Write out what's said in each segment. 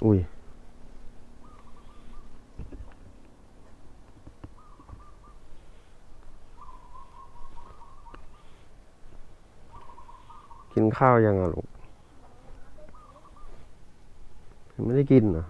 อุ้ยกินข้าวยังอ่ะลูกไม่ได้กินเหรอ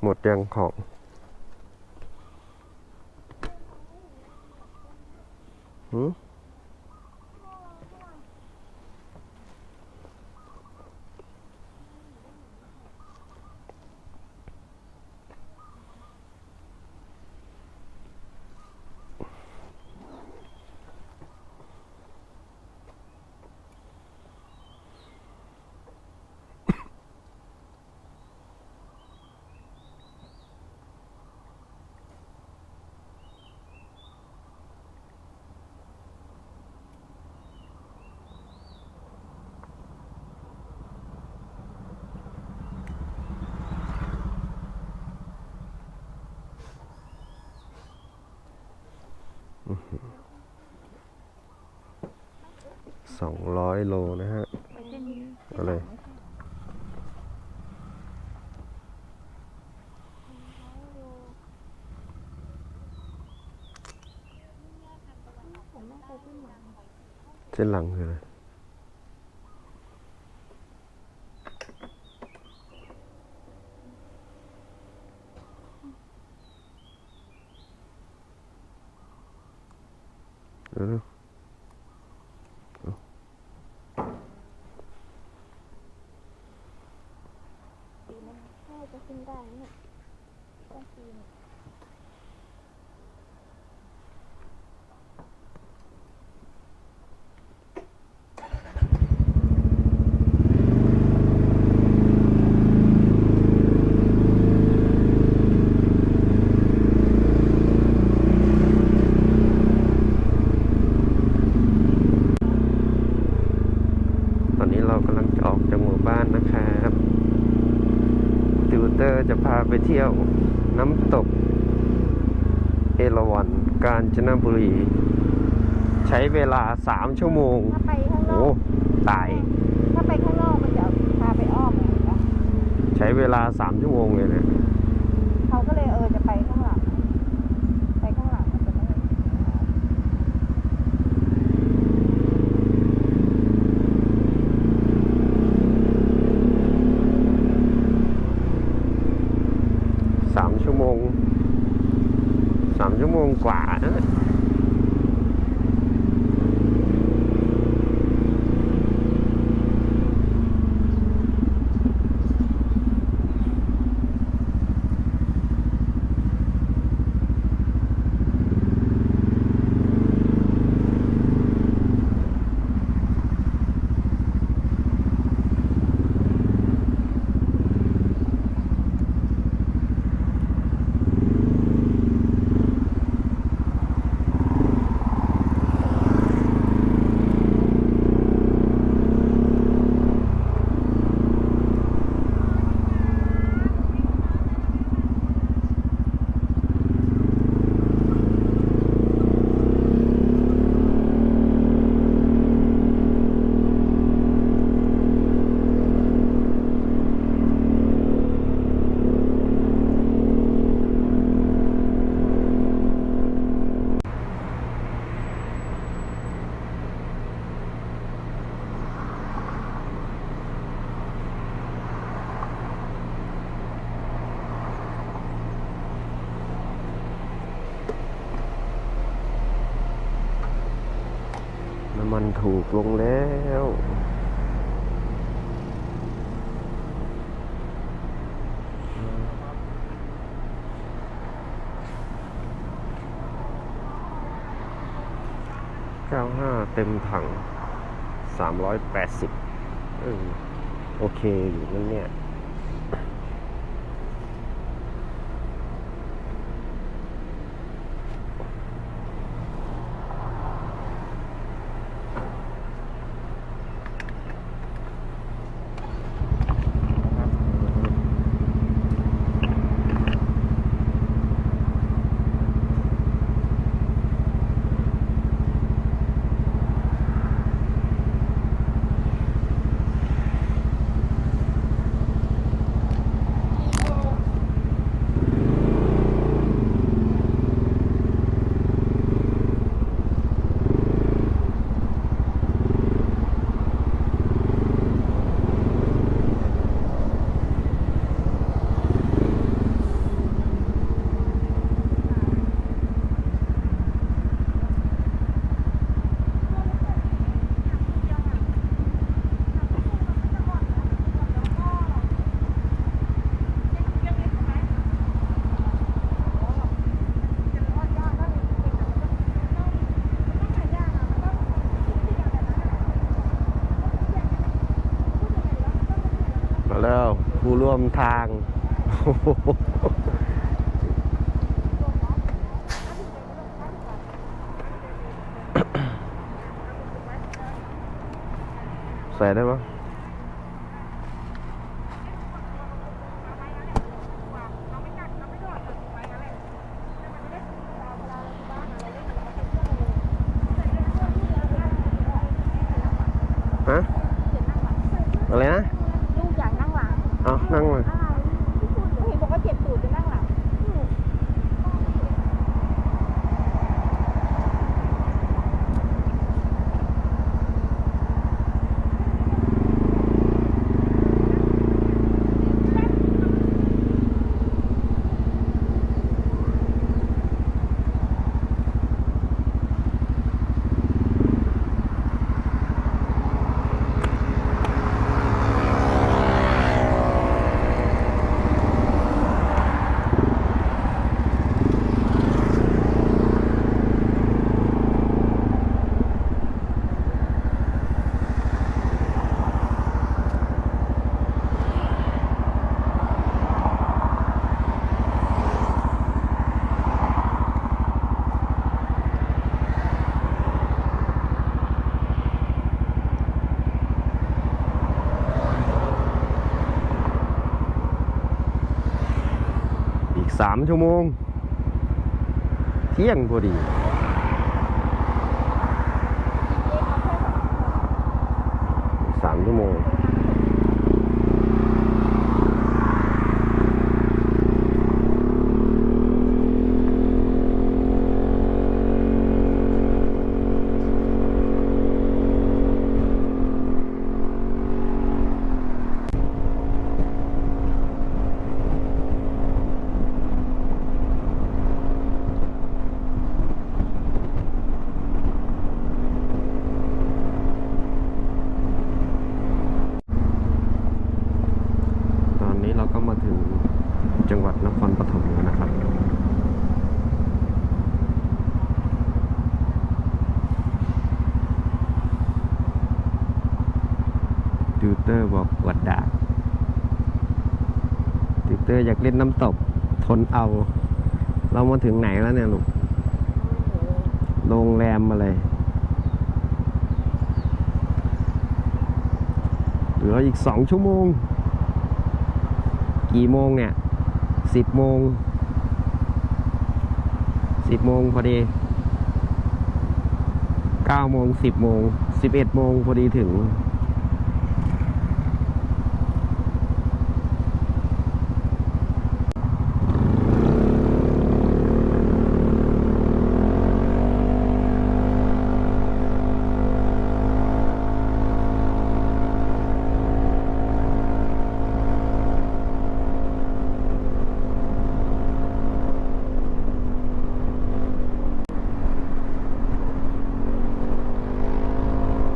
หมดยังของหืม200 โลนะฮะอะไรเส้นหลังคืออะไรเออปีนั้นถ้าจะขึ้นได้เนี่ยต้องปีนตอนนี้เรากำลังจะออกจากหมู่บ้านนะครับติวเตอร์จะพาไปเที่ยวน้ำตกเอราวัณกาญจนบุรีใช้เวลา3 ชั่วโมงถ้าไปข้างน โอ้ อก ตาย ถ้าไปข้างนอกมันจะพาไปอ้อมไงเห็นปะ ใช้เวลา3 ชั่วโมงเลยนะ เขาก็เลยจะไปข้างหลัง ไปข้างหลังมันจะไม่3 ชั่วโมง3 ชั่วโมงกว่านะน้ำมันถูกลงแล้ว95เต็มถัง380โอเคอยู่นั่นเนี่ย ผู้ร่วมทาง ใส่ได้ปะฮะอะไรนะ ลูกอยากนั่งหลัง เอานั่งมา อะไรเห็นบอกว่าเจ็บตูดจะนั่งหลัง อีก3 ชั่วโมง เที่ยงพอดี อีก3 ชั่วโมง ตอนนี้เราก็มาถึงจังหวัดนครปฐมแล้วนะครับ ติวเตอร์บอกปวดดากติวเตอร์อยากเล่นน้ำตก ทนเอา เรามาถึงไหนแล้วเนี่ยลูก โรงแรมอะไร เหลืออีก2 ชั่วโมง กี่โมงเนี่ย10 โมง10 โมงพอดี9 โมง10 โมง11 โมงพอดีถึง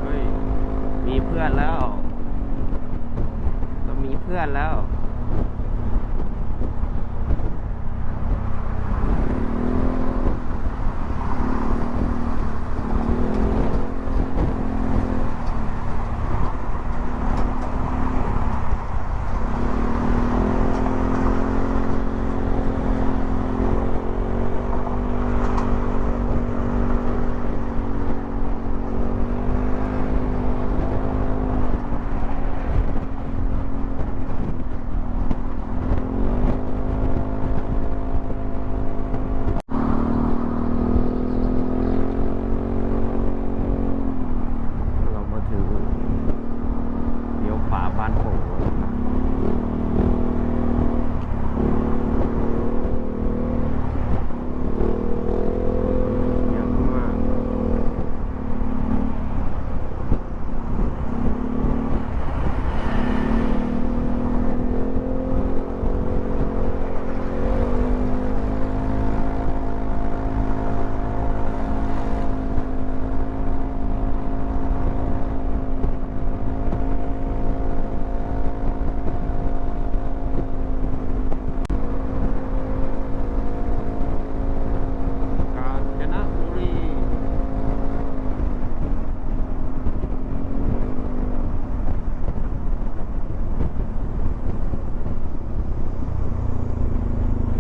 เฮ้ย มีเพื่อนแล้ว เรามีเพื่อนแล้ว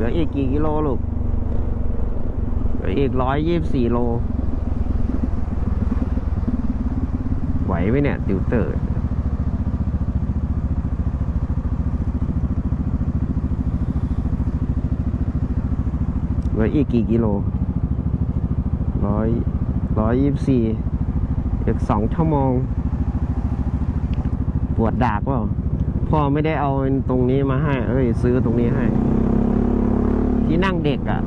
ออีกกี่กิโลลูกเหลืออีก124 โลไหวไหมเนี่ยติวเตอร์เหลืออีกกี่กิโล124อีก2 ชั่วโมงปวดดากเปล่าพ่อไม่ได้เอาตรงนี้มาให้ซื้อตรงนี้ให้ที่นั่งเด็กอ่ะ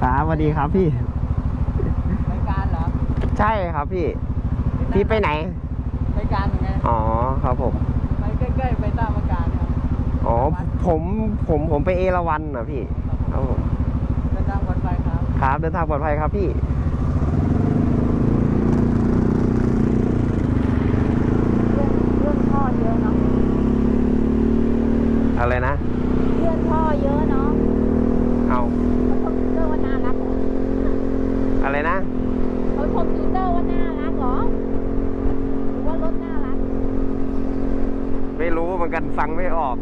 ครับสวัสดีครับพี่ รายการเหรอ ใช่ครับพี่ พี่ไปไหน รายการยังไง อ๋อครับผม ไปใกล้ๆไปตามอาการครับ อ๋อผมไปเอราวัณนะพี่ครับผม เดินทางปลอดภัยครับ ครับเดินทางปลอดภัยครับพี่ เรื่องพ่อเยอะเนาะ อะไรนะ เรื่องพ่อเยอะเนาะ เอา เขาชมติวเตอร์ว่าน่ารักเหรอ อะไรนะ เขาชมติวเตอร์ว่าน่ารักเหรอหรือว่ารถน่ารัก ไม่รู้เหมือนกันฟังไม่ออก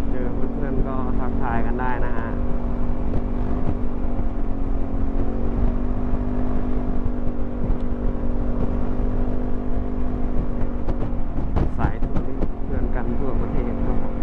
เจอเพื่อนๆก็ทักทายกันได้นะฮะ สายทัวริสต์เพื่อนกันทั่วประเทศครับผม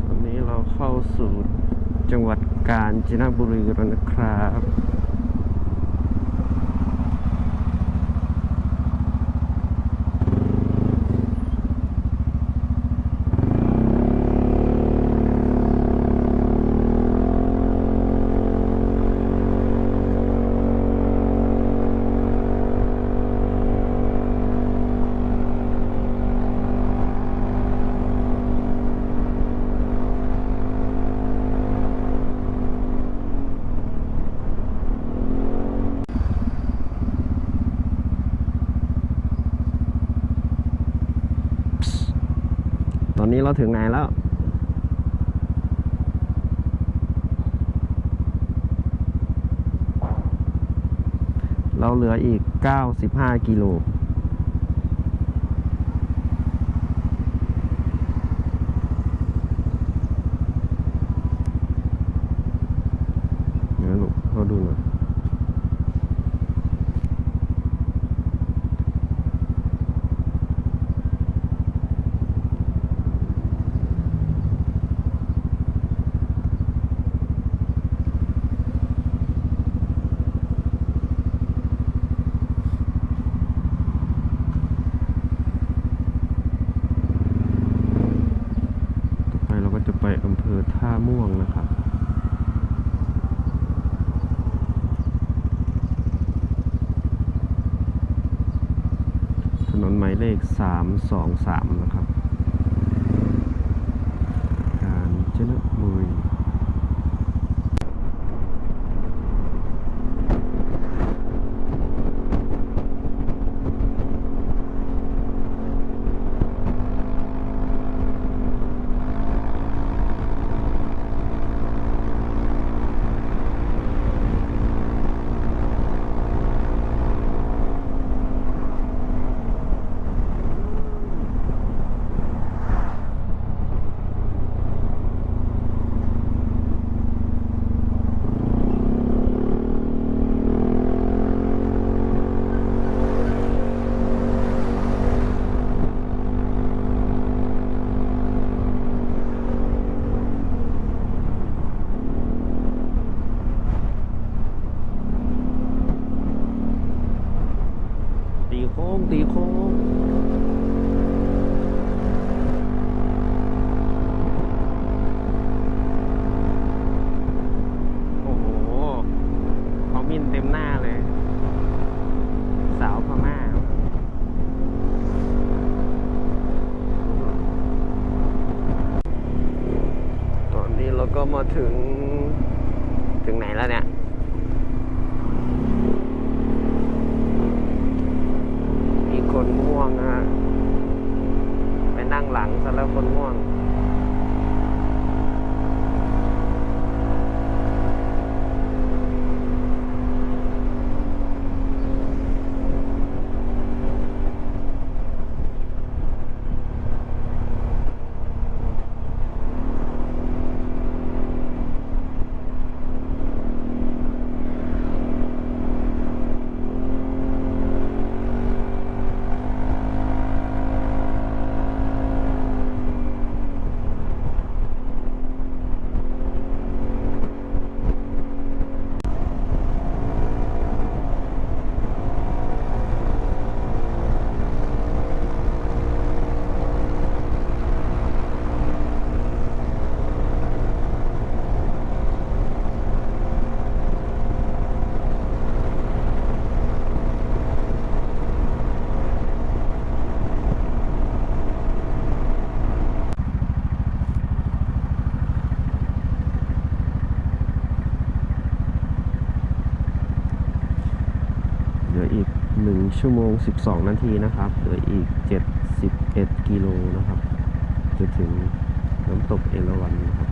วันนี้เราเข้าสู่จังหวัดกาญจนบุรีแล้วนะครับ ตอนนี้เราถึงไหนแล้ว เราเหลืออีก95 กิโล เดี๋ยวลูกเขาดูหน่อย จะไปอำเภอท่าม่วงนะครับถนนหมายเลข323นะครับกาญจนบุ ตีโค้งตีโค้งโอ้โหเขามินเต็มหน้าเลย สาวพม่าตอนนี้เราก็มาถึงไหนแล้วเนี่ย มีคนง่วงนะฮะไปนั่งหลังซะแล้วคนง่วง เหลืออีก1 ชั่วโมง 12 นาทีนะครับ เหลืออีก 71 กิโลนะครับ จะถึงน้ำตกเอราวัณนะครับ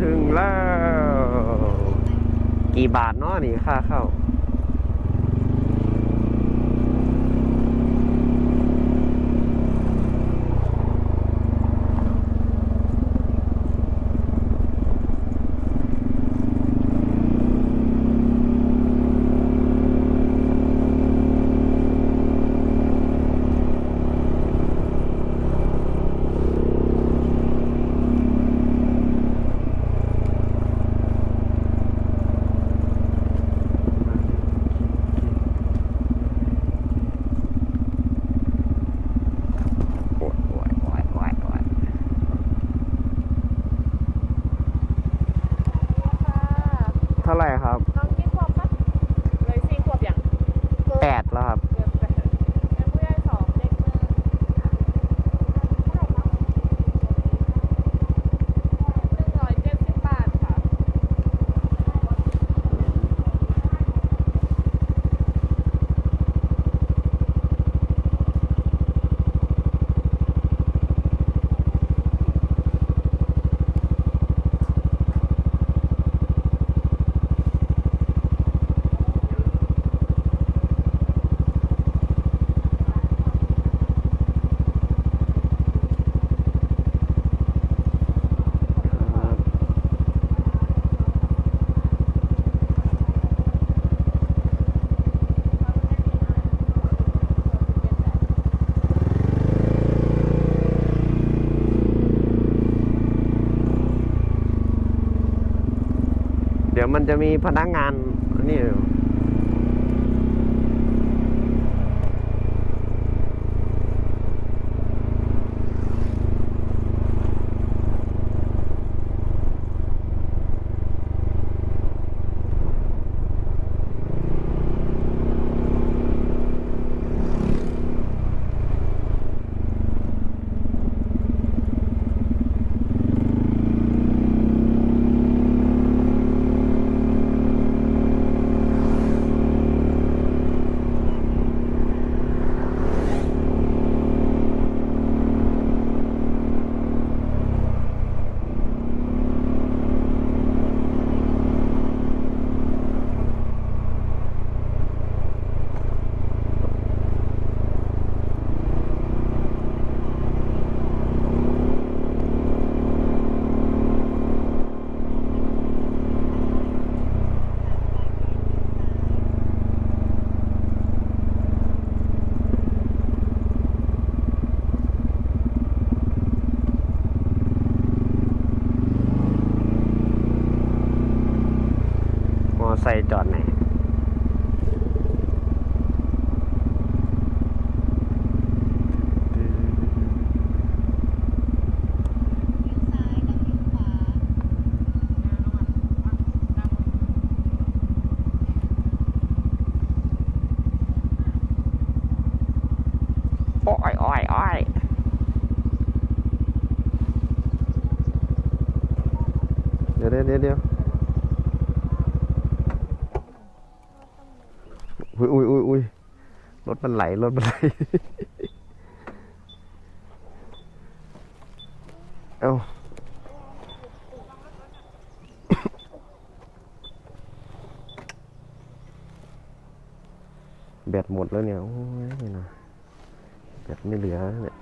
ถึงแล้ว กี่บาทเนาะนี่ค่าเข้า โอ้ยโอ้ยโอ้ยโอ้ยโอ้ย ค่ะ เท่าไหร่ครับ น้องกี่ขวบปะเลย4 ขวบอย่าง 8แล้วครับ เกือบ8เป็นผู้ใหญ่2เด็ก1170 บาทค่ะ เดี๋ยวมันจะมีพนักงานนี่อยู่มอไซค์จอดไหน โอ้ยโอ้ยโอ้ยเดี๋ยวอุ้ยรถมันไหล เอ้า แบตหมดแล้วเนี่ย โอ้ยนี่นะแบตไม่เหลือแล้วเนี่ย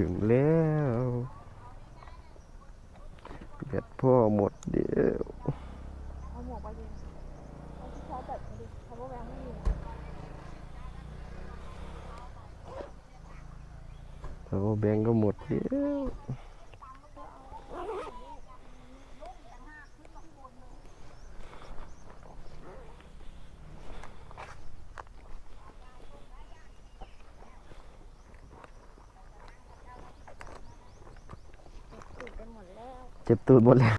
ถึงแล้วแบตพ่อหมดเดียว เอาหมวกไปดิเอาที่ชาร์จแบตมาดิเพราะว่าแบงค์ไม่มี แล้วก็แบงก์ก็หมดเดียว ติดไปหมดแล้ว เจ็บตูดหมดแล้ว